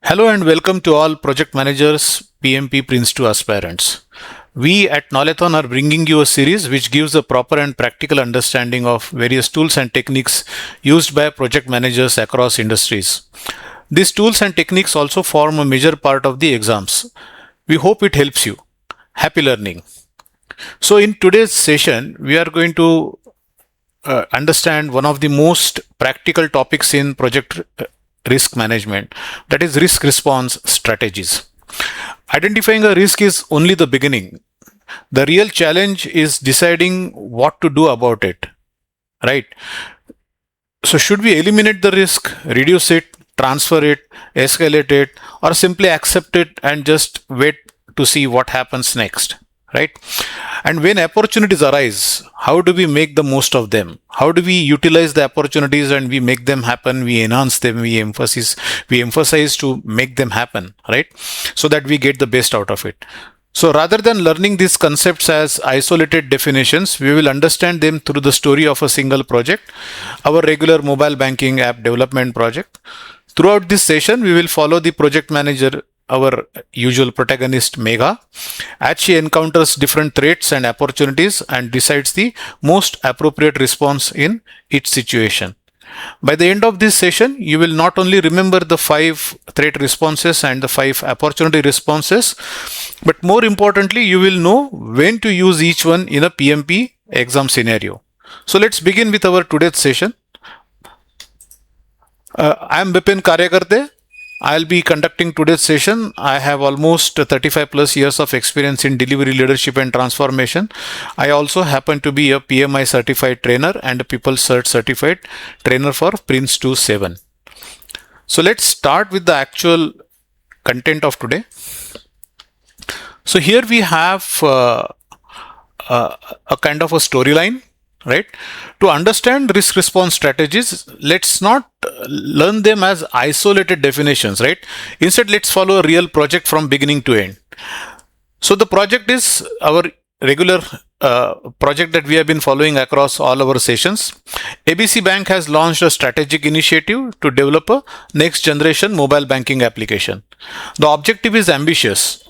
Hello and welcome to all project managers, PMP Prince 2 aspirants. We at Knowlathon are bringing you a series which gives a proper and practical understanding of various tools and techniques used by project managers across industries. These tools and techniques also form a major part of the exams. We hope it helps you. Happy learning. So in today's session, we are going to understand one of the most practical topics in project risk management, that is risk response strategies. Identifying a risk is only the beginning. The real challenge is deciding what to do about it, right? So should we eliminate the risk, reduce it, transfer it, escalate it, or simply accept it and just wait to see what happens next, right? And when opportunities arise, how do we make the most of them? How do we utilize the opportunities and we make them happen? We enhance them, we emphasize to make them happen, right? So that we get the best out of it. So rather than learning these concepts as isolated definitions, we will understand them through the story of a single project, our regular mobile banking app development project. Throughout this session, we will follow the project manager, our usual protagonist Megha, as she encounters different threats and opportunities and decides the most appropriate response in each situation. By the end of this session, you will not only remember the 5 threat responses and the 5 opportunity responses, but more importantly, you will know when to use each one in a PMP exam scenario. So let's begin with our today's session. I am Bipin Karyakarte. I'll be conducting today's session. I have almost 35 plus years of experience in delivery, leadership and transformation. I also happen to be a PMI-certified trainer and a People Cert certified trainer for Prince 2.7. So let's start with the actual content of today. So here we have a kind of a storyline, right? To understand risk response strategies, let's not learn them as isolated definitions, right? Instead, let's follow a real project from beginning to end. So the project is our regular project that we have been following across all our sessions. ABC Bank has launched a strategic initiative to develop a next generation mobile banking application. The objective is ambitious: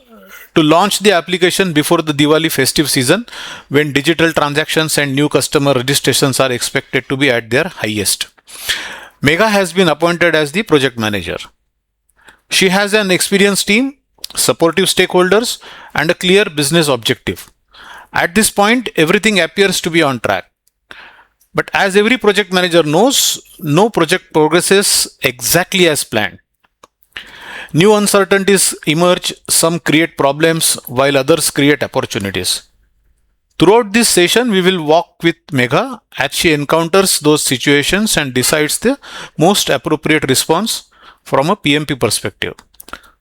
to launch the application before the Diwali festive season, when digital transactions and new customer registrations are expected to be at their highest. Megha has been appointed as the project manager. She has an experienced team, supportive stakeholders, and a clear business objective. At this point, everything appears to be on track. But as every project manager knows, no project progresses exactly as planned. New uncertainties emerge, some create problems while others create opportunities. Throughout this session, we will walk with Megha as she encounters those situations and decides the most appropriate response from a PMP perspective.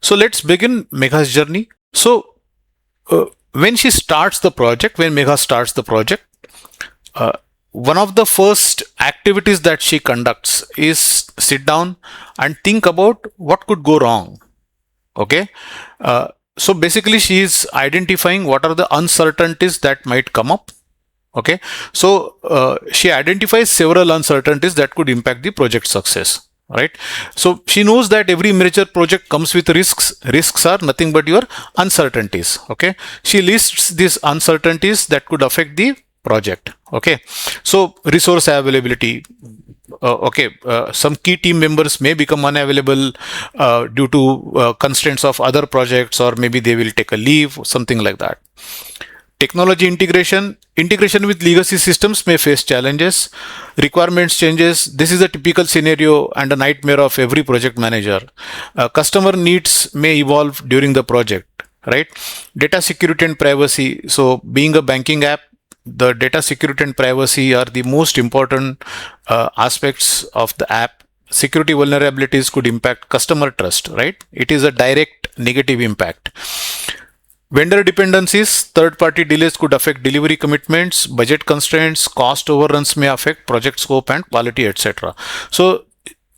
So let's begin Megha's journey. So when Megha starts the project, one of the first activities that she conducts is sit down and think about what could go wrong. Okay. So basically she is identifying what are the uncertainties that might come up. Okay. So she identifies several uncertainties that could impact the project success. Right. So she knows that every major project comes with risks. Risks are nothing but your uncertainties. Okay. She lists these uncertainties that could affect the project. Okay. So resource availability. Some key team members may become unavailable due to constraints of other projects, or maybe they will take a leave, something like that. Technology integration with legacy systems may face challenges. Requirements changes. This is a typical scenario and a nightmare of every project manager. Customer needs may evolve during the project, right? Data security and privacy. So being a banking app, the data security and privacy are the most important aspects of the app. Security vulnerabilities could impact customer trust, right? It is a direct negative impact. Vendor dependencies, third-party delays could affect delivery commitments, budget constraints, cost overruns may affect project scope and quality, etc. So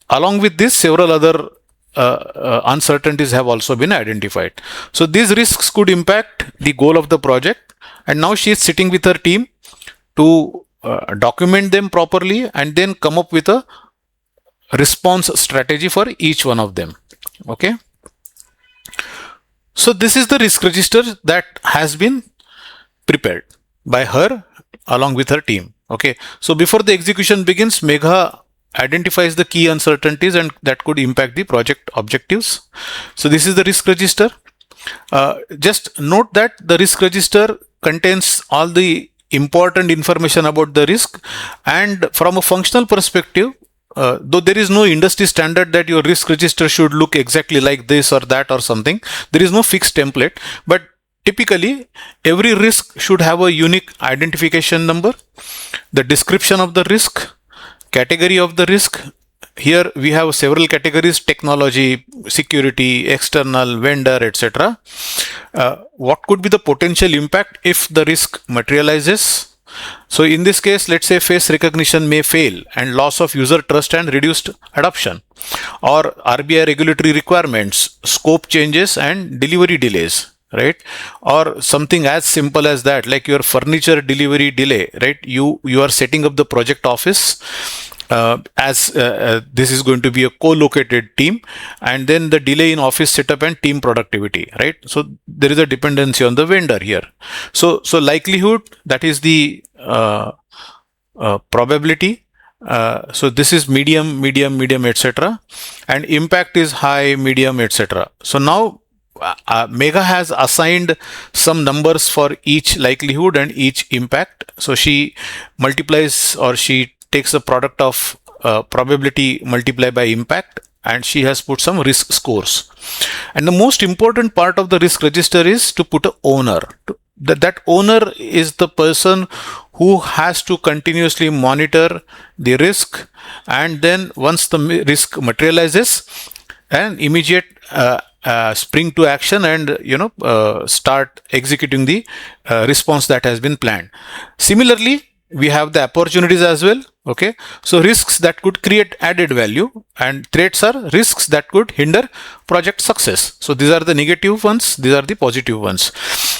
along with this, several other uncertainties have also been identified. So these risks could impact the goal of the project. And now she is sitting with her team to document them properly and then come up with a response strategy for each one of them. Okay. So this is the risk register that has been prepared by her along with her team. Okay. So before the execution begins, Megha identifies the key uncertainties and that could impact the project objectives. So this is the risk register. Just note that the risk register contains all the important information about the risk, and from a functional perspective, though there is no industry standard that your risk register should look exactly like this or that or something, there is no fixed template, but typically every risk should have a unique identification number, the description of the risk, category of the risk. Here we have several categories: technology, security, external, vendor, etc. What could be the potential impact if the risk materializes? So in this case, let's say face recognition may fail and loss of user trust and reduced adoption, or RBI regulatory requirements, scope changes and delivery delays, right? Or something as simple as that, like your furniture delivery delay, right? You are setting up the project office as this is going to be a co-located team, and then the delay in office setup and team productivity, right? So there is a dependency on the vendor here. So likelihood, that is the probability. So this is medium, etc., and impact is high, medium, etc. So now Megha has assigned some numbers for each likelihood and each impact. So she multiplies, or she takes the product of probability multiplied by impact, and she has put some risk scores. And the most important part of the risk register is to put an owner. That owner is the person who has to continuously monitor the risk, and then once the risk materializes, an immediate spring to action and start executing the response that has been planned. Similarly, we have the opportunities as well. Okay, so risks that could create added value, and threats are risks that could hinder project success. So these are the negative ones, these are the positive ones.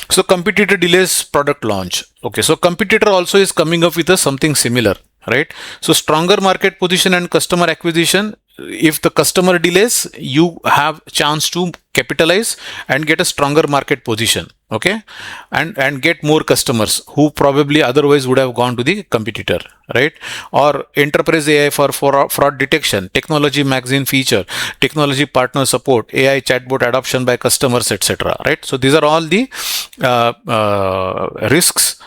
So competitor delays product launch. Okay, so competitor also is coming up with something similar, right? So stronger market position and customer acquisition. If the customer delays, you have chance to capitalize and get a stronger market position. Okay, and get more customers who probably otherwise would have gone to the competitor, right? Or enterprise AI for fraud detection, technology magazine feature, technology partner support, AI chatbot adoption by customers, etc., right? So these are all the risks,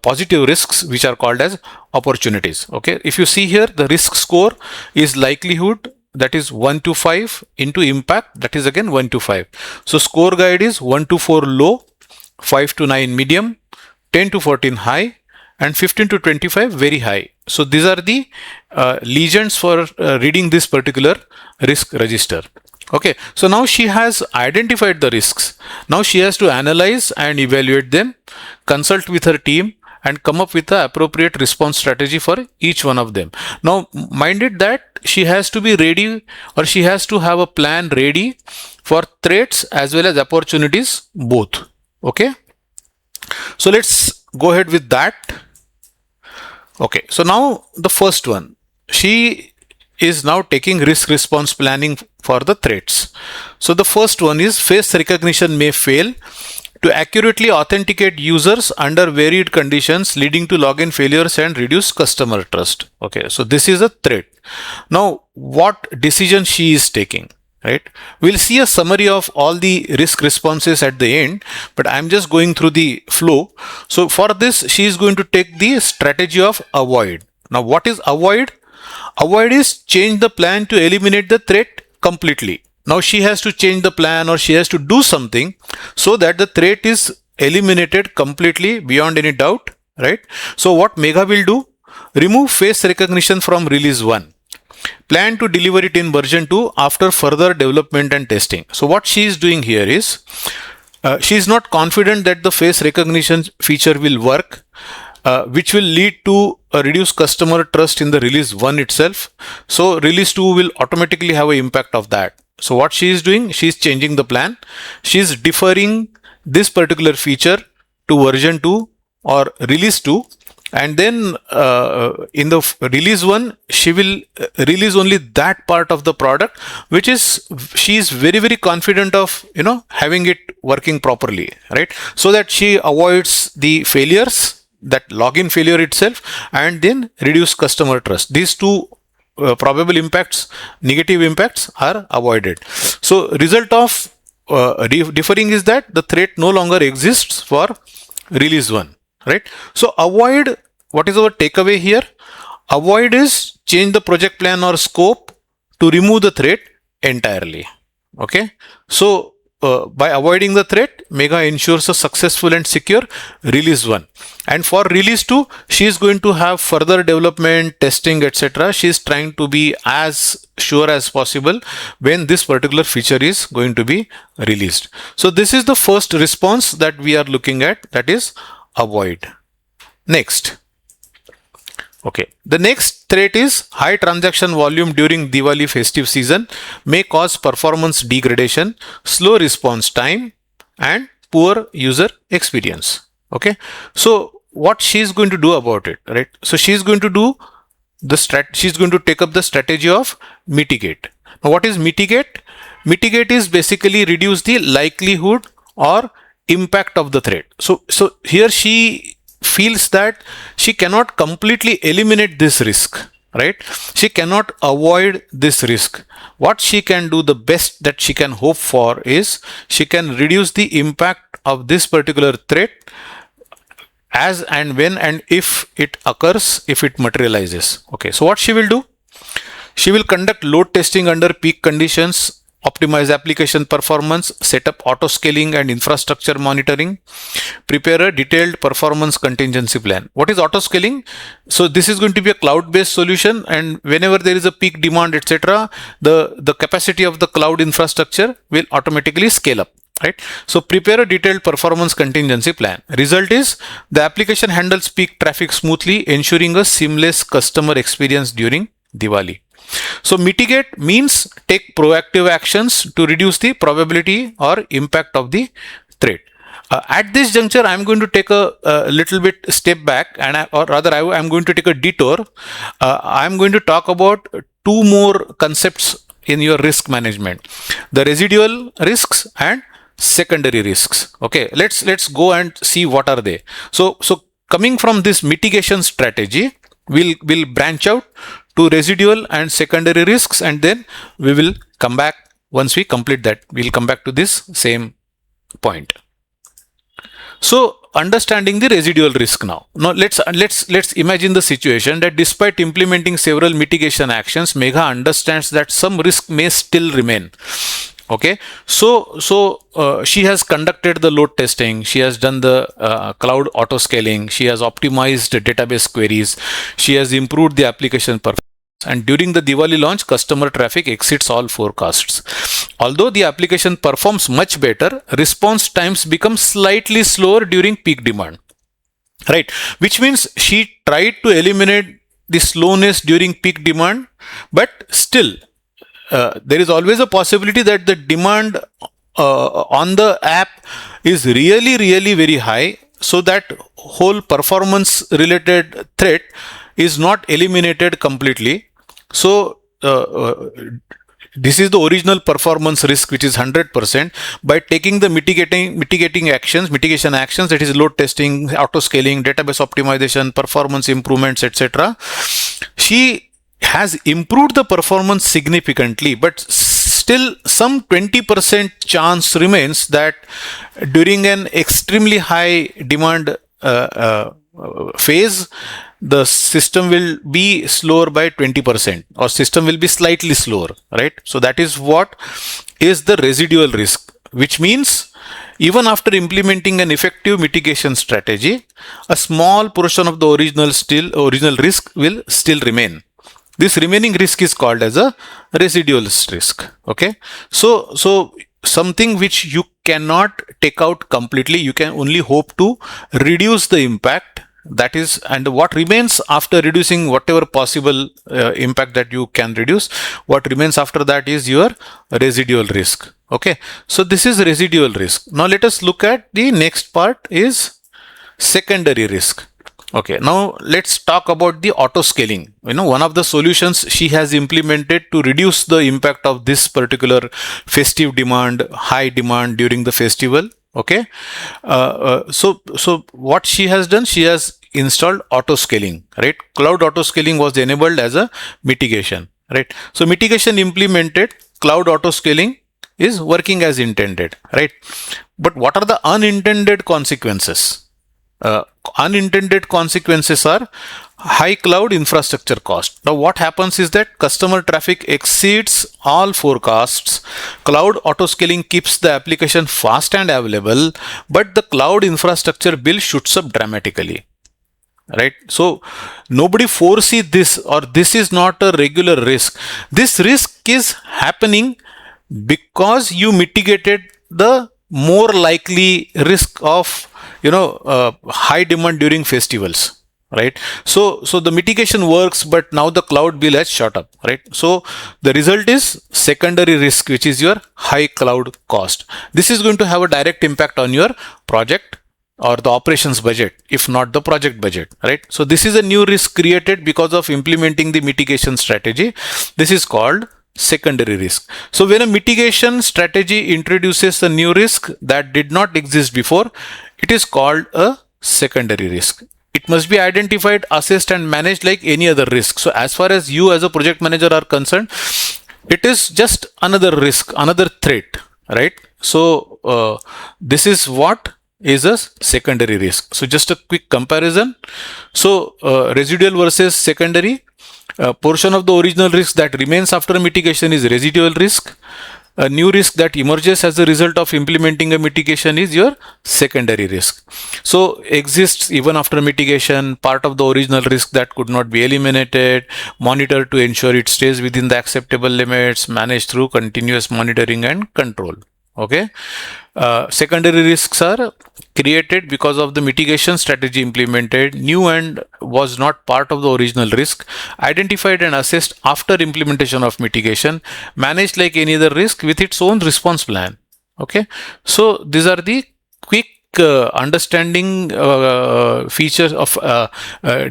positive risks, which are called as opportunities. Okay, if you see here, the risk score is likelihood, that is 1 to 5, into impact, that is again 1 to 5. So score guide is 1 to 4 low, 5 to 9 medium, 10 to 14 high, and 15 to 25 very high. So these are the legends for reading this particular risk register. Okay, so now she has identified the risks. Now she has to analyze and evaluate them, consult with her team, and come up with the appropriate response strategy for each one of them. Now, mind it that she has to be ready, or she has to have a plan ready for threats as well as opportunities both. Okay, so let's go ahead with that. Okay, so now the first one, she is now taking risk response planning for the threats. So the first one is face recognition may fail to accurately authenticate users under varied conditions, leading to login failures and reduce customer trust. Okay, so this is a threat. Now, what decision she is taking, right? We'll see a summary of all the risk responses at the end, but I'm just going through the flow. So for this, she is going to take the strategy of avoid. Now, what is avoid? Avoid is change the plan to eliminate the threat completely. Now she has to change the plan, or she has to do something so that the threat is eliminated completely beyond any doubt, right? So what Megha will do? Remove face recognition from release 1. Plan to deliver it in version 2 after further development and testing. So what she is doing here is, she is not confident that the face recognition feature will work, which will lead to a reduced customer trust in the release 1 itself. So release 2 will automatically have an impact of that. So what she is doing, she is changing the plan. She is deferring this particular feature to version 2 or release 2, and then in the release 1 she will release only that part of the product which is she is very, very confident of having it working properly, right? So that she avoids the failures, that login failure itself, and then reduce customer trust. These two probable impacts, negative impacts, are avoided. So result of differing is that the threat no longer exists for release 1, right? So avoid, what is our takeaway here? Avoid is change the project plan or scope to remove the threat entirely. Okay, so by avoiding the threat, Megha ensures a successful and secure release 1. And for release 2, she is going to have further development, testing, etc. She is trying to be as sure as possible when this particular feature is going to be released. So this is the first response that we are looking at, that is avoid. Next. Okay, the next threat is high transaction volume during Diwali festive season may cause performance degradation, slow response time, and poor user experience. Okay, so what she is going to do about it, right? So she is going to do she's going to take up the strategy of mitigate. Now, what is mitigate? Mitigate is basically reduce the likelihood or impact of the threat. So here she feels that she cannot completely eliminate this risk, right? She cannot avoid this risk. What she can do, the best that she can hope for, is she can reduce the impact of this particular threat as and when and if it occurs, if it materializes. Okay, so what she will do? She will conduct load testing under peak conditions, optimize application performance, set up auto scaling and infrastructure monitoring, prepare a detailed performance contingency plan. What is auto scaling? So this is going to be a cloud-based solution, and whenever there is a peak demand, etc., the capacity of the cloud infrastructure will automatically scale up, right? So prepare a detailed performance contingency plan. Result is the application handles peak traffic smoothly, ensuring a seamless customer experience during Diwali. So mitigate means take proactive actions to reduce the probability or impact of the threat. At this juncture, I'm going to take a little bit step back, and I'm going to take a detour. I'm going to talk about two more concepts in your risk management: the residual risks and secondary risks. Okay, let's go and see what are they. So coming from this mitigation strategy, we'll branch out to residual and secondary risks, and then we will come back. Once we complete that, we'll come back to this same point. So understanding the residual risk now. Now let's imagine the situation that despite implementing several mitigation actions, Megha understands that some risk may still remain. Okay, so she has conducted the load testing, she has done the cloud auto scaling, she has optimized database queries, she has improved the application performance, and during the Diwali launch, customer traffic exceeds all forecasts. Although the application performs much better, response times become slightly slower during peak demand, right? Which means she tried to eliminate the slowness during peak demand, but still there is always a possibility that the demand on the app is really very high, so that whole performance related threat is not eliminated completely. So this is the original performance risk, which is 100%. By taking the mitigation actions, that is load testing, auto scaling, database optimization, performance improvements, etc., she has improved the performance significantly, but still some 20% chance remains that during an extremely high demand phase, the system will be slower by 20%, or system will be slightly slower, right? So that is what is the residual risk, which means even after implementing an effective mitigation strategy, a small portion of the original risk will still remain. This remaining risk is called as a residual risk. Okay, so something which you cannot take out completely, you can only hope to reduce the impact. That is, and what remains after reducing whatever possible impact that you can reduce, what remains after that is your residual risk. Okay, so this is residual risk. Now let us look at the next part, is secondary risk. Okay, now let's talk about the auto scaling. One of the solutions she has implemented to reduce the impact of this particular festive demand, high demand during the festival. Okay, so what she has done, she has installed auto scaling, right? Cloud auto scaling was enabled as a mitigation, right? So mitigation implemented, cloud auto scaling is working as intended, right? But what are the unintended consequences? Unintended consequences are high cloud infrastructure cost. Now what happens is that customer traffic exceeds all forecasts. Cloud auto scaling keeps the application fast and available, but the cloud infrastructure bill shoots up dramatically. Right? So nobody foresee this, or this is not a regular risk. This risk is happening because you mitigated the more likely risk of high demand during festivals, right? So the mitigation works, but now the cloud bill has shot up, right? So the result is secondary risk, which is your high cloud cost. This is going to have a direct impact on your project or the operations budget, if not the project budget, right? So this is a new risk created because of implementing the mitigation strategy. This is called secondary risk. So when a mitigation strategy introduces a new risk that did not exist before, it is called a secondary risk. It must be identified, assessed, and managed like any other risk. So as far as you as a project manager are concerned, it is just another risk, another threat, right? So this is what is a secondary risk. So just a quick comparison. So residual versus secondary. Portion of the original risk that remains after mitigation is residual risk. A new risk that emerges as a result of implementing a mitigation is your secondary risk. So exists even after mitigation, part of the original risk that could not be eliminated, monitored to ensure it stays within the acceptable limits, managed through continuous monitoring and control. Okay. Secondary risks are created because of the mitigation strategy implemented, new and was not part of the original risk, identified and assessed after implementation of mitigation, managed like any other risk with its own response plan. Okay, so these are the quick understanding features of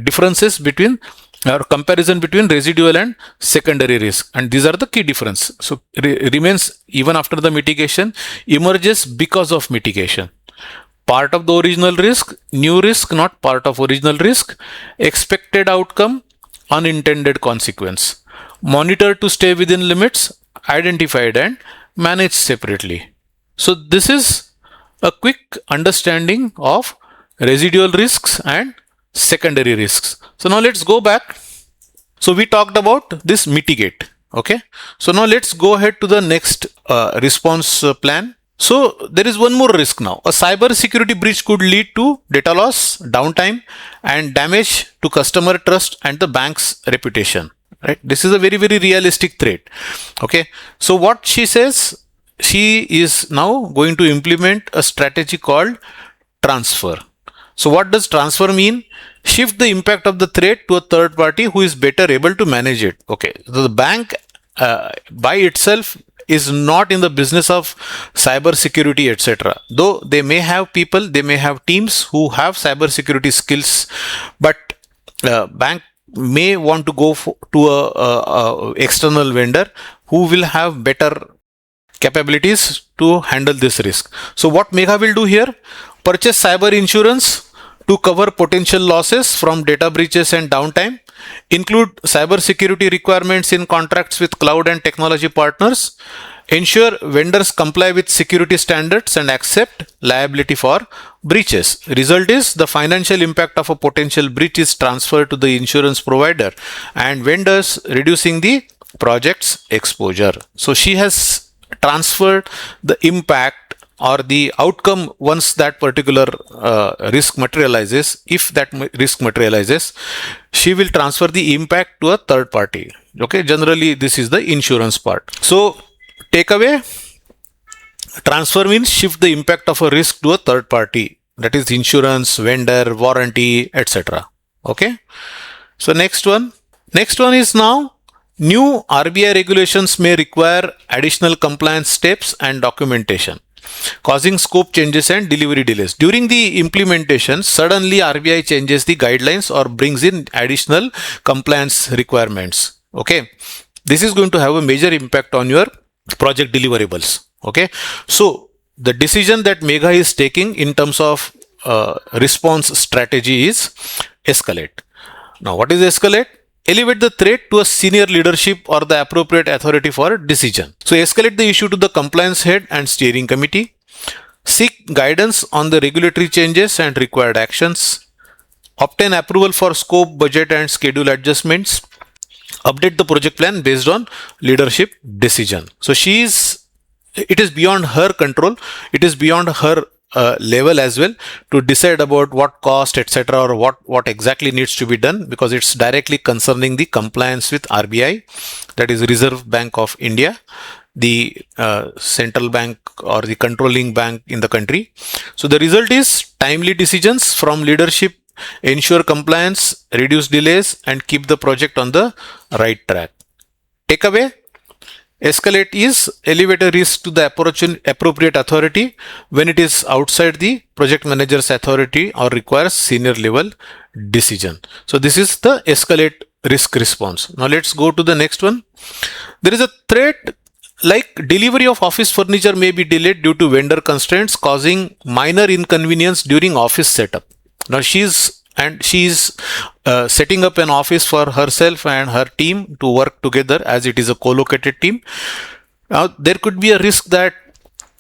differences between or comparison between residual and secondary risk, and these are the key difference. So remains even after the mitigation, emerges because of mitigation, part of the original risk, new risk not part of original risk, expected outcome, unintended consequence, monitored to stay within limits, identified and managed separately. So this is a quick understanding of residual risks and secondary risks. So now let's go back. So we talked about this mitigate. Okay. So now let's go ahead to the next response plan. So there is one more risk now. A cyber security breach could lead to data loss, downtime, and damage to customer trust and the bank's reputation. Right. This is a very, very realistic threat. Okay. So what she says, she is now going to implement a strategy called transfer. So what does transfer mean? Shift the impact of the threat to a third party who is better able to manage it. Okay, so the bank by itself is not in the business of cyber security, etc. Though they may have people, they may have teams who have cyber security skills, but bank may want to go to a external vendor who will have better capabilities to handle this risk. So what Megha will do here? Purchase cyber insurance to cover potential losses from data breaches and downtime, include cyber security requirements in contracts with cloud and technology partners, ensure vendors comply with security standards and accept liability for breaches. Result is the financial impact of a potential breach is transferred to the insurance provider and vendors, reducing the project's exposure. So she has transferred the impact or the outcome once that particular risk materializes. If that risk materializes, she will transfer the impact to a third party. Okay, generally this is the insurance part. So takeaway, transfer means shift the impact of a risk to a third party, that is insurance, vendor, warranty, etc. Okay, so next one is now new RBI regulations may require additional compliance steps and documentation. causing scope changes and delivery delays. During the implementation, suddenly RBI changes the guidelines or brings in additional compliance requirements. Okay, this is going to have a major impact on your project deliverables. Okay, so the decision that Megha is taking in terms of response strategy is escalate. Now, what is escalate? Elevate the threat to a senior leadership or the appropriate authority for decision. So escalate the issue to the compliance head and steering committee. Seek guidance on the regulatory changes and required actions. Obtain approval for scope, budget and schedule adjustments. Update the project plan based on leadership decision. So it is beyond her control. It is beyond her level as well to decide about what cost, etc., or what exactly needs to be done, because it's directly concerning the compliance with RBI, that is Reserve Bank of India, the central bank or the controlling bank in the country. So the result is timely decisions from leadership ensure compliance, reduce delays, and keep the project on the right track. Takeaway: escalate is elevate a risk to the appropriate authority when it is outside the project manager's authority or requires senior level decision. So this is the escalate risk response. Now let's go to the next one. There is a threat like delivery of office furniture may be delayed due to vendor constraints, causing minor inconvenience during office setup. Now she's setting up an office for herself and her team to work together, as it is a co-located team. Now there could be a risk that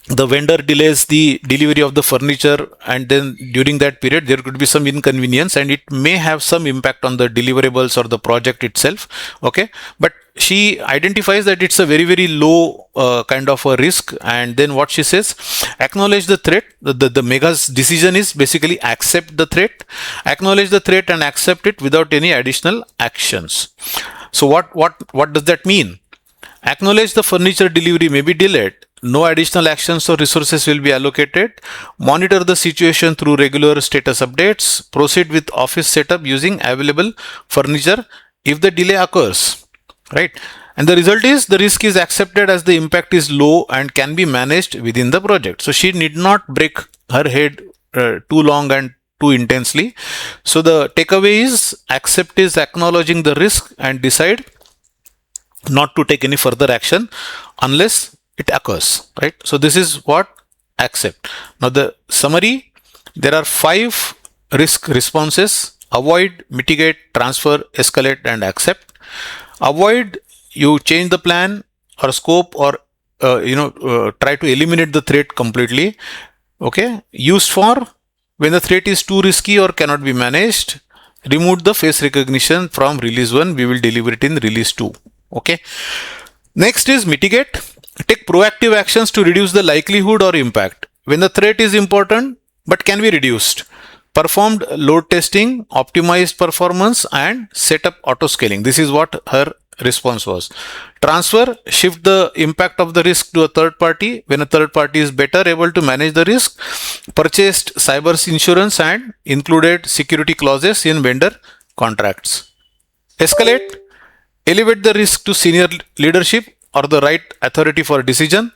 the vendor delays the delivery of the furniture, and then during that period there could be some inconvenience and it may have some impact on the deliverables or the project itself. Okay, but she identifies that it's a very, very low kind of a risk, and then what she says: acknowledge the threat. The Megha's decision is basically accept the threat, acknowledge the threat and accept it without any additional actions. So what does that mean? Acknowledge the furniture delivery may be delayed. No additional actions or resources will be allocated. Monitor the situation through regular status updates. Proceed with office setup using available furniture if the delay occurs. Right? And the result is the risk is accepted as the impact is low and can be managed within the project. So she need not break her head too long and too intensely. So the takeaway is accept is acknowledging the risk and decide not to take any further action unless it occurs, right? So this is what accept. Now the summary: there are 5 risk responses: avoid, mitigate, transfer, escalate and accept. Avoid: you change the plan or scope or try to eliminate the threat completely. Okay, used for when the threat is too risky or cannot be managed. Remove the face recognition from release 1, we will deliver it in release 2. Okay, next is mitigate. Take proactive actions to reduce the likelihood or impact when the threat is important but can be reduced. Performed load testing, optimized performance and set up auto scaling. This is what her response was. Transfer: shift the impact of the risk to a third party when a third party is better able to manage the risk. Purchased cyber insurance and included security clauses in vendor contracts. Escalate: elevate the risk to senior leadership or the right authority for decision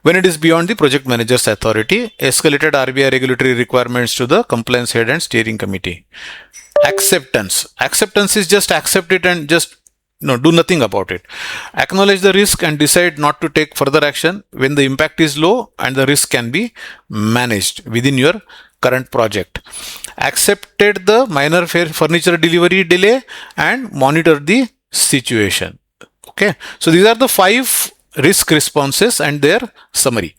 when it is beyond the project manager's authority. Escalated RBI regulatory requirements to the compliance head and steering committee. Acceptance. Acceptance is just accept it and just do nothing about it. Acknowledge the risk and decide not to take further action when the impact is low and the risk can be managed within your current project. Accepted the minor furniture delivery delay and monitor the situation. Okay, so these are the 5 risk responses and their summary.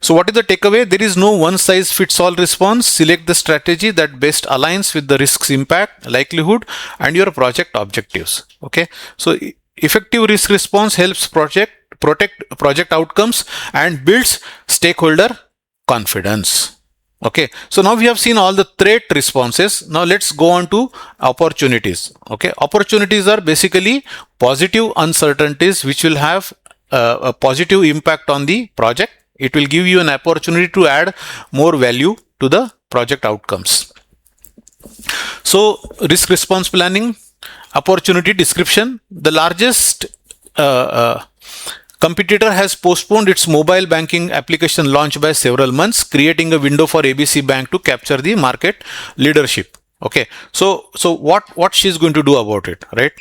So what is the takeaway? There is no one size fits all response. Select the strategy that best aligns with the risk's impact, likelihood and your project objectives. Okay, so effective risk response helps protect project outcomes and builds stakeholder confidence. Okay, so now we have seen all the threat responses. Now let's go on to opportunities. Okay, opportunities are basically positive uncertainties which will have a positive impact on the project. It will give you an opportunity to add more value to the project outcomes. So risk response planning, opportunity description. The largest Competitor has postponed its mobile banking application launch by several months, creating a window for ABC Bank to capture the market leadership. Okay, so what she's going to do about it, right?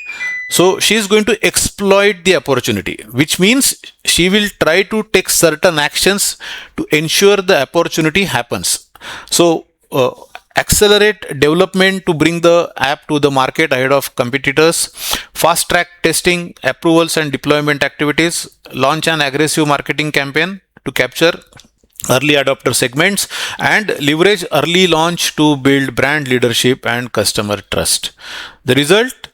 So she is going to exploit the opportunity, which means she will try to take certain actions to ensure the opportunity happens. So accelerate development to bring the app to the market ahead of competitors, fast track testing, approvals and deployment activities, launch an aggressive marketing campaign to capture early adopter segments, and leverage early launch to build brand leadership and customer trust. The result: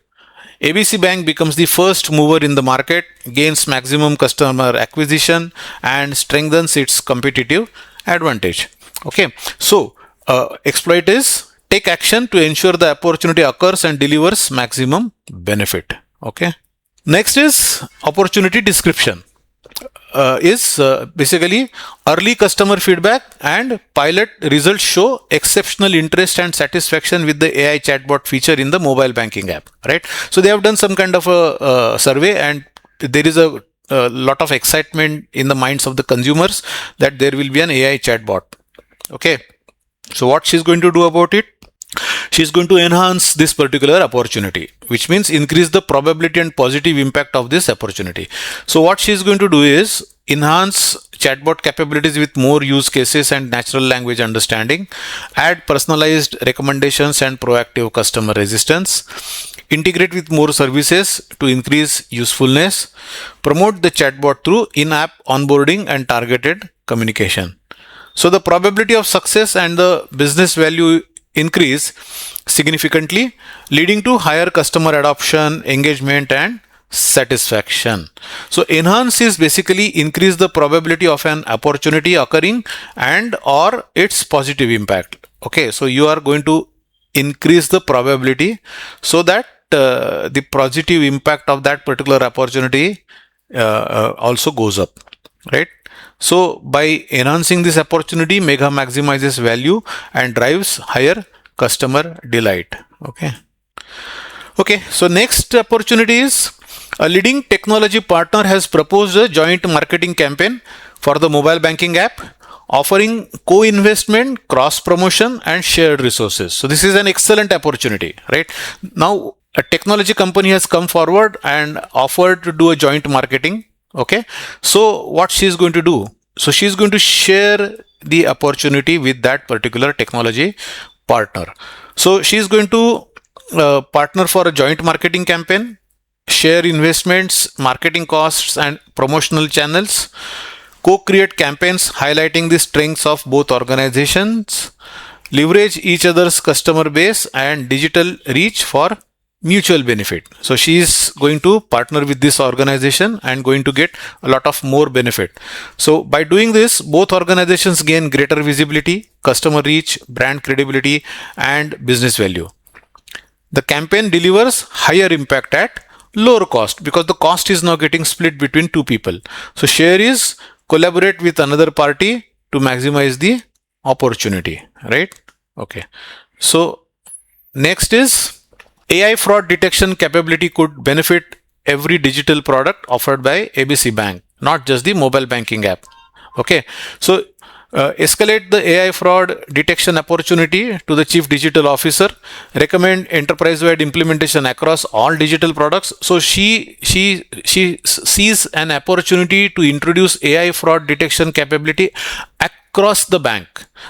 ABC Bank becomes the first mover in the market, gains maximum customer acquisition, and strengthens its competitive advantage. Okay, so exploit is take action to ensure the opportunity occurs and delivers maximum benefit. Okay. Next is opportunity description. Basically early customer feedback and pilot results show exceptional interest and satisfaction with the AI chatbot feature in the mobile banking app, right? So they have done some kind of a survey, and there is a lot of excitement in the minds of the consumers that there will be an AI chatbot. Okay, so what she's going to do about it? She's going to enhance this particular opportunity, which means increase the probability and positive impact of this opportunity. So what she's going to do is enhance chatbot capabilities with more use cases and natural language understanding, add personalized recommendations and proactive customer resistance, integrate with more services to increase usefulness, promote the chatbot through in-app onboarding and targeted communication. So the probability of success and the business value increase significantly, leading to higher customer adoption, engagement and satisfaction. So enhance is basically increase the probability of an opportunity occurring and or its positive impact. Okay, so you are going to increase the probability so that the positive impact of that particular opportunity also goes up, right? So by enhancing this opportunity, Mega maximizes value and drives higher customer delight. Okay. So next opportunity is a leading technology partner has proposed a joint marketing campaign for the mobile banking app, offering co-investment, cross-promotion and shared resources. So this is an excellent opportunity, right? Now a technology company has come forward and offered to do a joint marketing. Okay, so what she is going to do? So she is going to share the opportunity with that particular technology partner. So she is going to partner for a joint marketing campaign, share investments, marketing costs and promotional channels, co-create campaigns highlighting the strengths of both organizations, leverage each other's customer base and digital reach for mutual benefit. So she is going to partner with this organization and going to get a lot of more benefit. So by doing this, both organizations gain greater visibility, customer reach, brand credibility and business value. The campaign delivers higher impact at lower cost because the cost is now getting split between two people. So share is collaborate with another party to maximize the opportunity, right? Okay. So next is AI fraud detection capability could benefit every digital product offered by ABC Bank, not just the mobile banking app. Okay, so escalate the AI fraud detection opportunity to the Chief Digital Officer, recommend enterprise-wide implementation across all digital products. So she sees an opportunity to introduce AI fraud detection capability across the bank.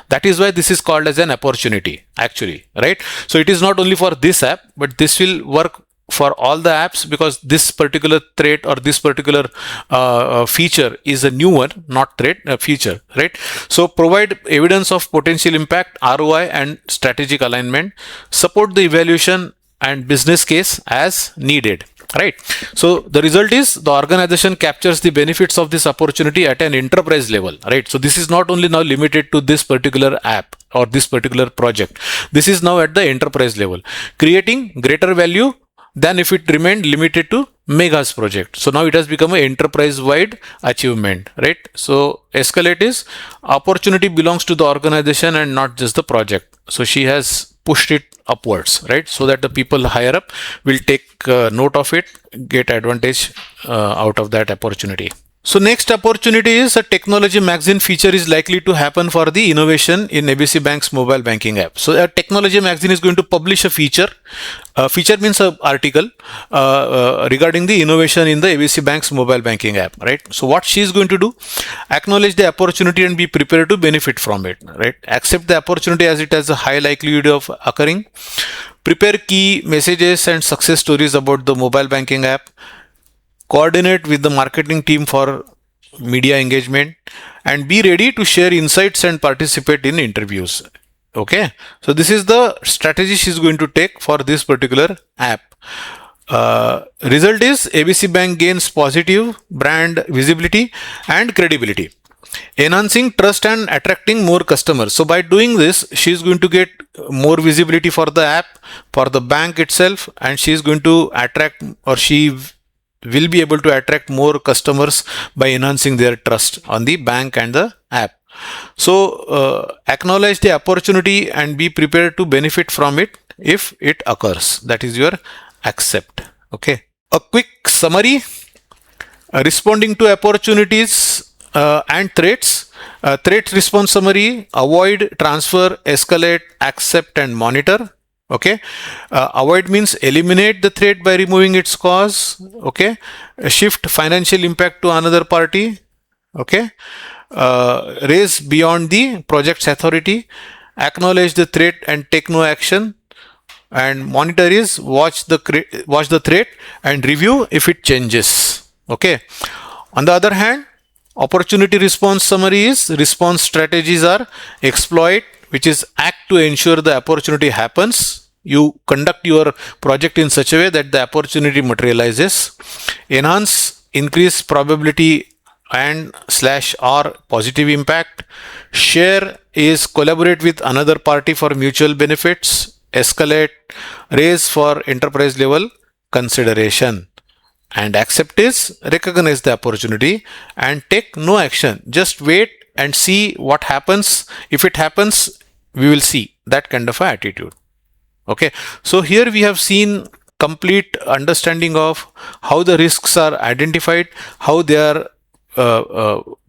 That is why this is called as an opportunity actually, right? So it is not only for this app, but this will work for all the apps because this particular threat or this particular feature is a new one, not threat, a feature, right? So provide evidence of potential impact, ROI and strategic alignment, support the evaluation and business case as needed. Right. So the result is the organization captures the benefits of this opportunity at an enterprise level. Right. So this is not only now limited to this particular app or this particular project. This is now at the enterprise level, creating greater value than if it remained limited to Mega's project. So now it has become an enterprise-wide achievement. Right. So escalate is opportunity belongs to the organization and not just the project. So she has pushed it upwards, right? So that the people higher up will take note of it, get advantage out of that opportunity. So next opportunity is a technology magazine feature is likely to happen for the innovation in ABC Bank's mobile banking app. So a technology magazine is going to publish a feature. Feature means an article regarding the innovation in the ABC Bank's mobile banking app, right? So what she is going to do, acknowledge the opportunity and be prepared to benefit from it, right? Accept the opportunity as it has a high likelihood of occurring. Prepare key messages and success stories about the mobile banking app. Coordinate with the marketing team for media engagement, and be ready to share insights and participate in interviews. Okay, so this is the strategy she's going to take for this particular app. Result is ABC Bank gains positive brand visibility and credibility, enhancing trust and attracting more customers. So by doing this, she's going to get more visibility for the app, for the bank itself, and she's going to attract, or she will be able to attract more customers by enhancing their trust on the bank and the app. So acknowledge the opportunity and be prepared to benefit from it if it occurs. That is your accept. Okay. A quick summary. Responding to opportunities and threats. Threat response summary: avoid, transfer, escalate, accept, and monitor. Okay, avoid means eliminate the threat by removing its cause. Okay, shift financial impact to another party. Okay, raise beyond the project's authority. Acknowledge the threat and take no action. And monitor is watch the threat and review if it changes. Okay. On the other hand, opportunity response summary is response strategies are exploit, which is act to ensure the opportunity happens. You conduct your project in such a way that the opportunity materializes. Enhance, increase probability and /or positive impact. Share is collaborate with another party for mutual benefits. Escalate, raise for enterprise level consideration. And accept is recognize the opportunity and take no action. Just wait and see what happens. If it happens, we will see. That kind of attitude. Okay. So here we have seen complete understanding of how the risks are identified, how they are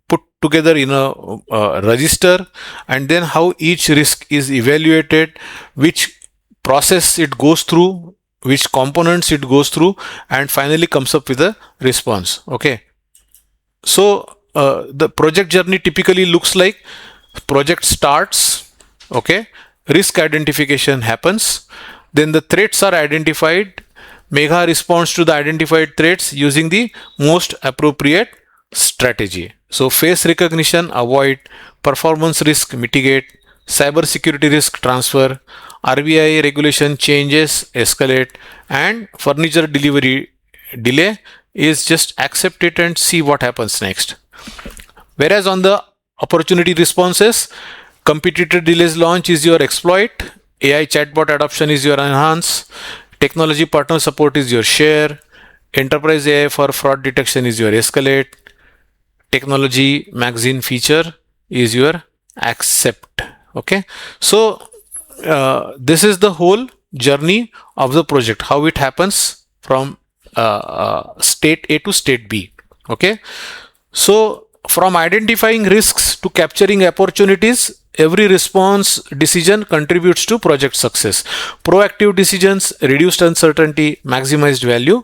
put together in a register, and then how each risk is evaluated, which process it goes through, which components it goes through, and finally comes up with a response. Okay. So the project journey typically looks like: project starts. Okay. Risk identification happens. Then the threats are identified. Megha responds to the identified threats using the most appropriate strategy. So face recognition, avoid; performance risk, mitigate; cyber security risk, transfer; RBI regulation changes, escalate; and furniture delivery delay is just accept it and see what happens next. Whereas on the opportunity responses, competitor delays launch is your exploit, AI chatbot adoption is your enhance, technology partner support is your share, enterprise AI for fraud detection is your escalate, technology magazine feature is your accept. Okay, so this is the whole journey of the project, how it happens from state A to state B. Okay, so from identifying risks to capturing opportunities, every response decision contributes to project success. Proactive decisions, reduced uncertainty, maximized value,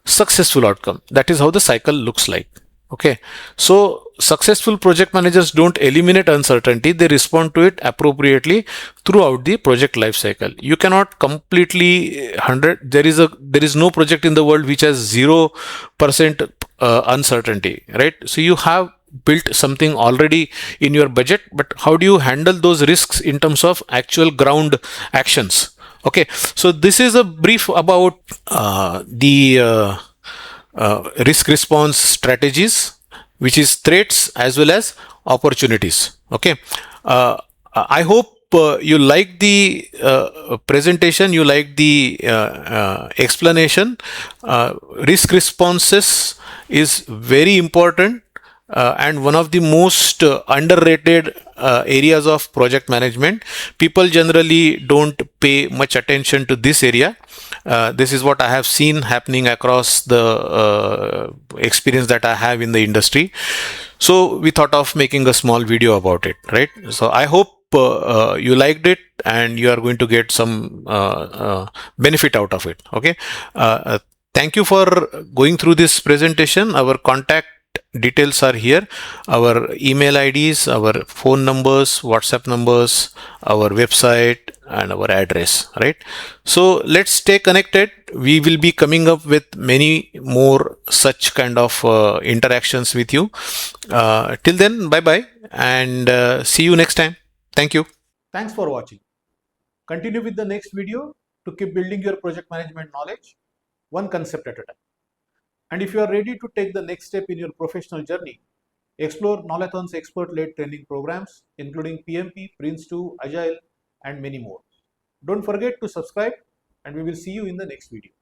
successful outcome. That is how the cycle looks like. Okay, so successful project managers don't eliminate uncertainty, they respond to it appropriately throughout the project life cycle. You cannot completely 100, there is no project in the world which has 0% uncertainty, right? So you have built something already in your budget, but how do you handle those risks in terms of actual ground actions? Okay, so this is a brief about the risk response strategies, which is threats as well as opportunities. Okay, I hope you like the presentation, you like the explanation. Risk responses is very important and one of the most underrated areas of project management. People generally don't pay much attention to this area. This is what I have seen happening across the experience that I have in the industry. So we thought of making a small video about it, right? So I hope you liked it and you are going to get some benefit out of it. Okay. Thank you for going through this presentation. Our contact details are here, our email IDs, our phone numbers, WhatsApp numbers, our website, and our address, right? So let's stay connected. We will be coming up with many more such kind of interactions with you. Till then, bye bye, and see you next time. Thank you. Thanks for watching. Continue with the next video to keep building your project management knowledge, one concept at a time. And if you are ready to take the next step in your professional journey, explore Knowlathon's expert-led training programs, including PMP, Prince2, Agile, and many more. Don't forget to subscribe, and we will see you in the next video.